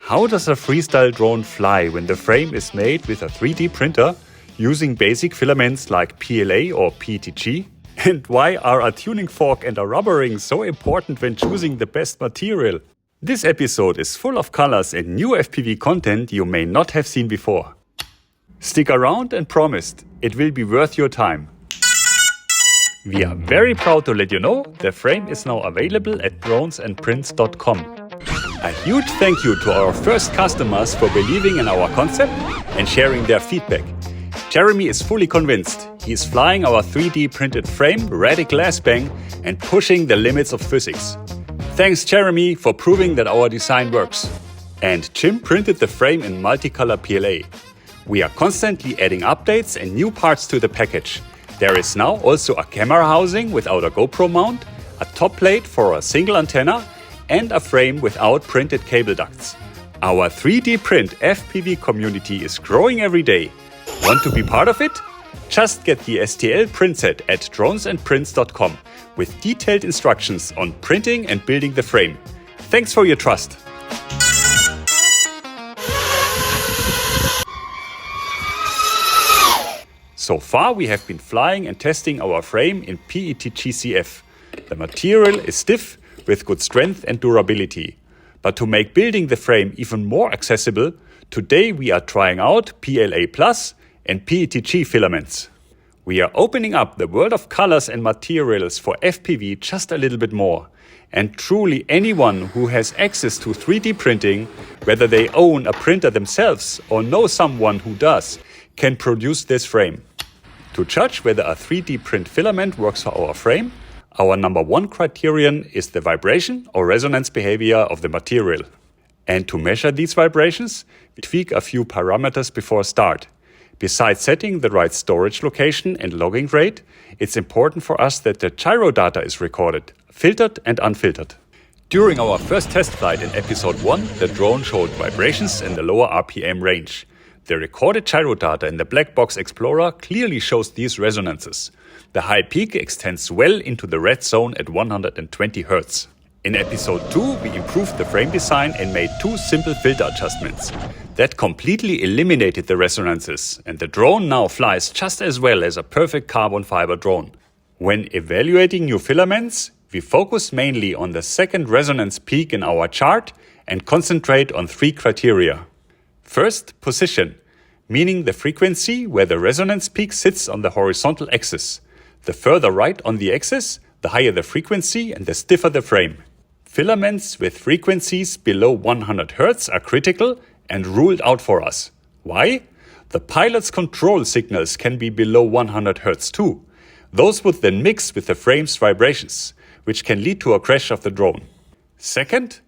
How does a freestyle drone fly when the frame is made with a 3D printer using basic filaments like PLA or PETG? And why are a tuning fork and a rubber ring so important when choosing the best material? This episode is full of colors and new FPV content you may not have seen before. Stick around and promised, it will be worth your time. We are very proud to let you know the frame is now available at dronesandprints.com. A huge thank you to our first customers for believing in our concept and sharing their feedback. Jeremy is fully convinced. He is flying our 3D printed frame, Radical Glassbang, and pushing the limits of physics. Thanks Jeremy for proving that our design works. And Jim printed the frame in multicolor PLA. We are constantly adding updates and new parts to the package. There is now also a camera housing without a GoPro mount, a top plate for a single antenna, and a frame without printed cable ducts. Our 3D print FPV community is growing every day. Want to be part of it? Just get the STL print set at dronesandprints.com with detailed instructions on printing and building the frame. Thanks for your trust. So far we have been flying and testing our frame in PETG CF. The material is stiff with good strength and durability. But to make building the frame even more accessible, today we are trying out PLA Plus and PETG filaments. We are opening up the world of colors and materials for FPV just a little bit more. And truly anyone who has access to 3D printing, whether they own a printer themselves or know someone who does, can produce this frame. To judge whether a 3D print filament works for our frame, our number one criterion is the vibration or resonance behavior of the material. And to measure these vibrations, we tweak a few parameters before start. Besides setting the right storage location and logging rate, it's important for us that the gyro data is recorded, filtered and unfiltered. During our first test flight in episode 1, the drone showed vibrations in the lower RPM range. The recorded gyro data in the Black Box Explorer clearly shows these resonances. The high peak extends well into the red zone at 120 Hz. In episode 2, we improved the frame design and made 2 simple filter adjustments. That completely eliminated the resonances, and the drone now flies just as well as a perfect carbon fiber drone. When evaluating new filaments, we focus mainly on the second resonance peak in our chart and concentrate on 3 criteria. First, position, meaning the frequency where the resonance peak sits on the horizontal axis. The further right on the axis, the higher the frequency and the stiffer the frame. Filaments with frequencies below 100 Hz are critical and ruled out for us. Why? The pilot's control signals can be below 100 Hz too. Those would then mix with the frame's vibrations, which can lead to a crash of the drone. Second,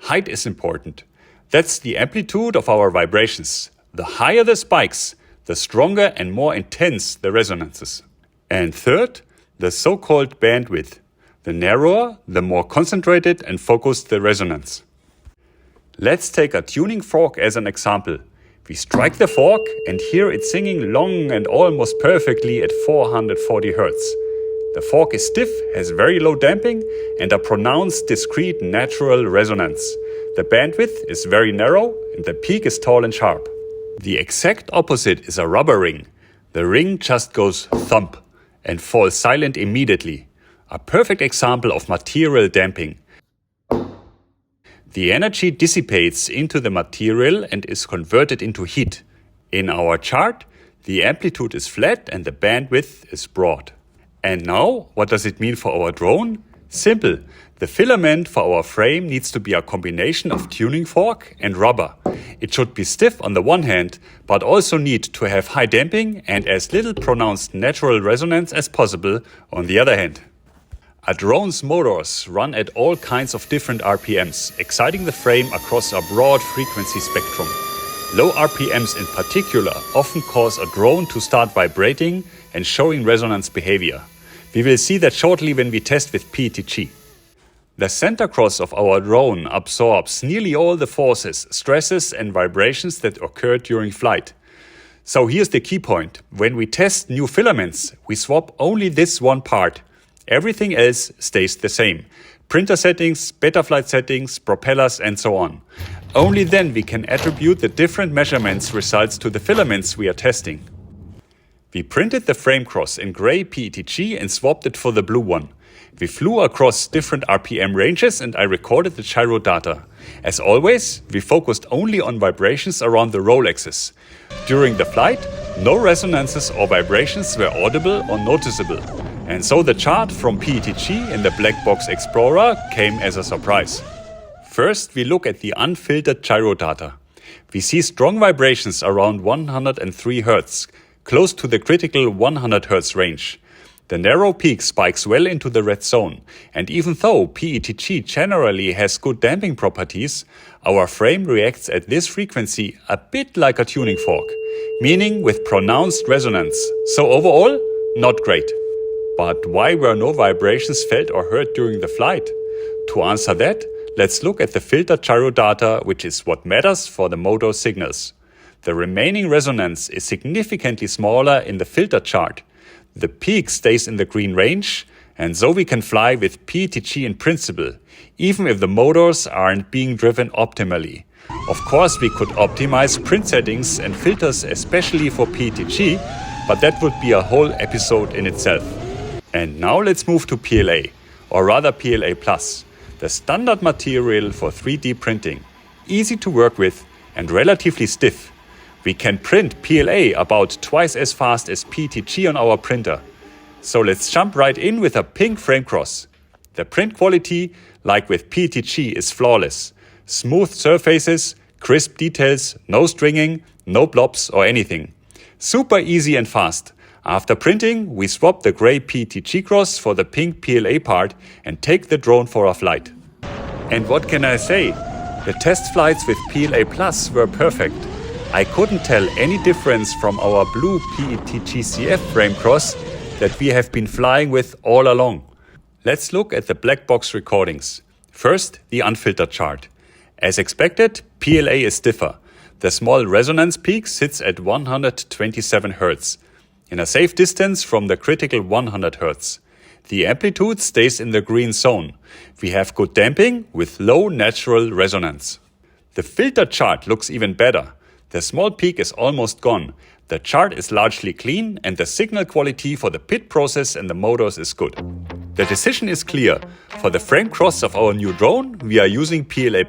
height is important. That's the amplitude of our vibrations. The higher the spikes, the stronger and more intense the resonances. And third, the so-called bandwidth. The narrower, the more concentrated and focused the resonance. Let's take a tuning fork as an example. We strike the fork and hear it singing long and almost perfectly at 440 Hz. The fork is stiff, has very low damping and a pronounced discrete natural resonance. The bandwidth is very narrow and the peak is tall and sharp. The exact opposite is a rubber ring. The ring just goes thump and falls silent immediately. A perfect example of material damping. The energy dissipates into the material and is converted into heat. In our chart, the amplitude is flat and the bandwidth is broad. And now, what does it mean for our drone? Simple. The filament for our frame needs to be a combination of tuning fork and rubber. It should be stiff on the one hand, but also need to have high damping and as little pronounced natural resonance as possible on the other hand. A drone's motors run at all kinds of different RPMs, exciting the frame across a broad frequency spectrum. Low RPMs in particular often cause a drone to start vibrating and showing resonance behavior. We will see that shortly when we test with PETG. The center cross of our drone absorbs nearly all the forces, stresses and vibrations that occur during flight. So here's the key point. When we test new filaments, we swap only this one part. Everything else stays the same. printer settings, Betaflight settings, propellers and so on. Only then we can attribute the different measurements results to the filaments we are testing. We printed the frame cross in grey PETG and swapped it for the blue one. We flew across different RPM ranges and I recorded the gyro data. As always, we focused only on vibrations around the roll axis. During the flight, no resonances or vibrations were audible or noticeable. And so the chart from PETG in the Black Box Explorer came as a surprise. First, we look at the unfiltered gyro data. We see strong vibrations around 103 Hz, close to the critical 100 Hz range. The narrow peak spikes well into the red zone, and even though PETG generally has good damping properties, our frame reacts at this frequency a bit like a tuning fork, meaning with pronounced resonance. So overall, not great. But why were no vibrations felt or heard during the flight? To answer that, let's look at the filtered gyro data, which is what matters for the motor signals. The remaining resonance is significantly smaller in the filter chart. The peak stays in the green range, and so we can fly with PETG in principle, even if the motors aren't being driven optimally. Of course, we could optimize print settings and filters especially for PETG, but that would be a whole episode in itself. And now let's move to PLA, or rather PLA+, the standard material for 3D printing, easy to work with and relatively stiff. We can print PLA about twice as fast as PETG on our printer. So let's jump right in with a pink frame cross. The print quality, like with PETG, is flawless. Smooth surfaces, crisp details, no stringing, no blobs or anything. Super easy and fast. After printing, we swap the grey PETG cross for the pink PLA part and take the drone for a flight. And what can I say? The test flights with PLA Plus were perfect. I couldn't tell any difference from our blue PETG CF frame cross that we have been flying with all along. Let's look at the black box recordings. First, the unfiltered chart. As expected, PLA is stiffer. The small resonance peak sits at 127 Hz, in a safe distance from the critical 100 Hz. The amplitude stays in the green zone. We have good damping with low natural resonance. The filtered chart looks even better. The small peak is almost gone. The chart is largely clean and the signal quality for the PIT process and the motors is good. The decision is clear. For the frame cross of our new drone, we are using PLA+.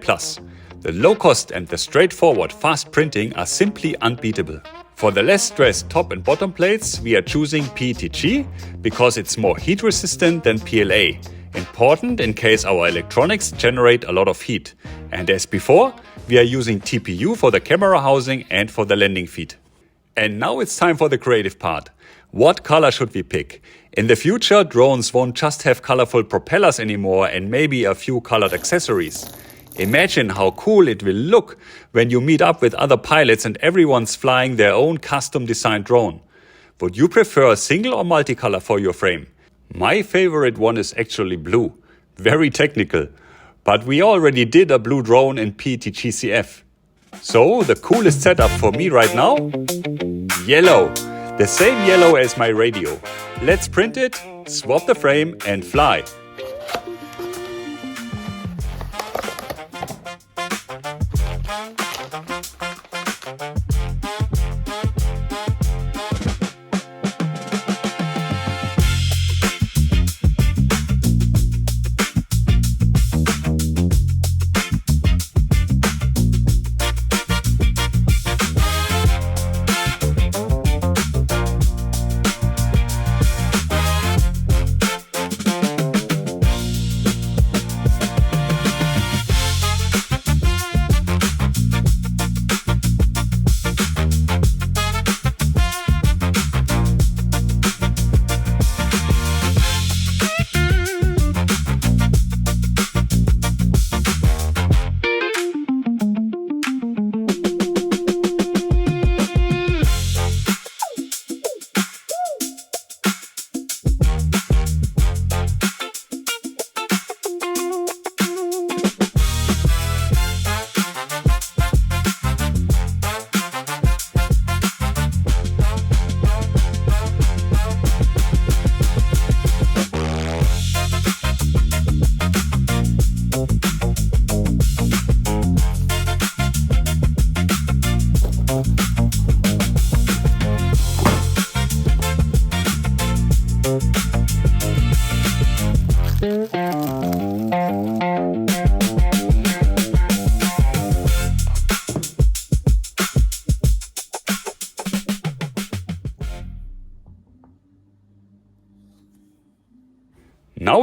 The low cost and the straightforward fast printing are simply unbeatable. For the less stressed top and bottom plates, we are choosing PETG because it's more heat resistant than PLA. Important in case our electronics generate a lot of heat. And as before, we are using TPU for the camera housing and for the landing feet. And now it's time for the creative part. What color should we pick? In the future, drones won't just have colorful propellers anymore and maybe a few colored accessories. Imagine how cool it will look when you meet up with other pilots and everyone's flying their own custom-designed drone. Would you prefer single or multicolor for your frame? My favorite one is actually blue. Very technical. But we already did a blue drone in PETG CF. So the coolest setup for me right now? Yellow. The same yellow as my radio. Let's print it, swap the frame and fly.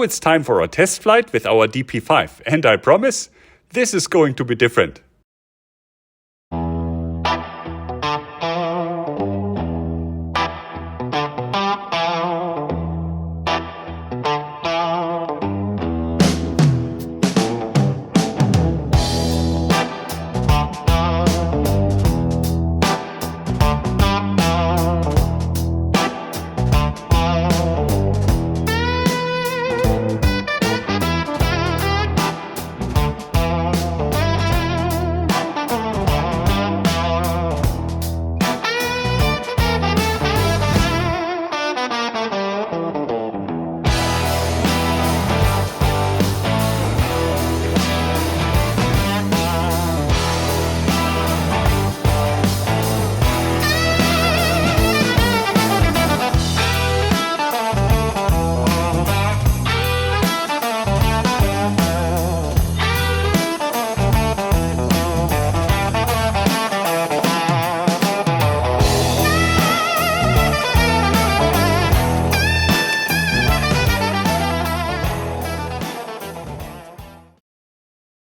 it's time for a test flight with our DP5, and I promise, this is going to be different.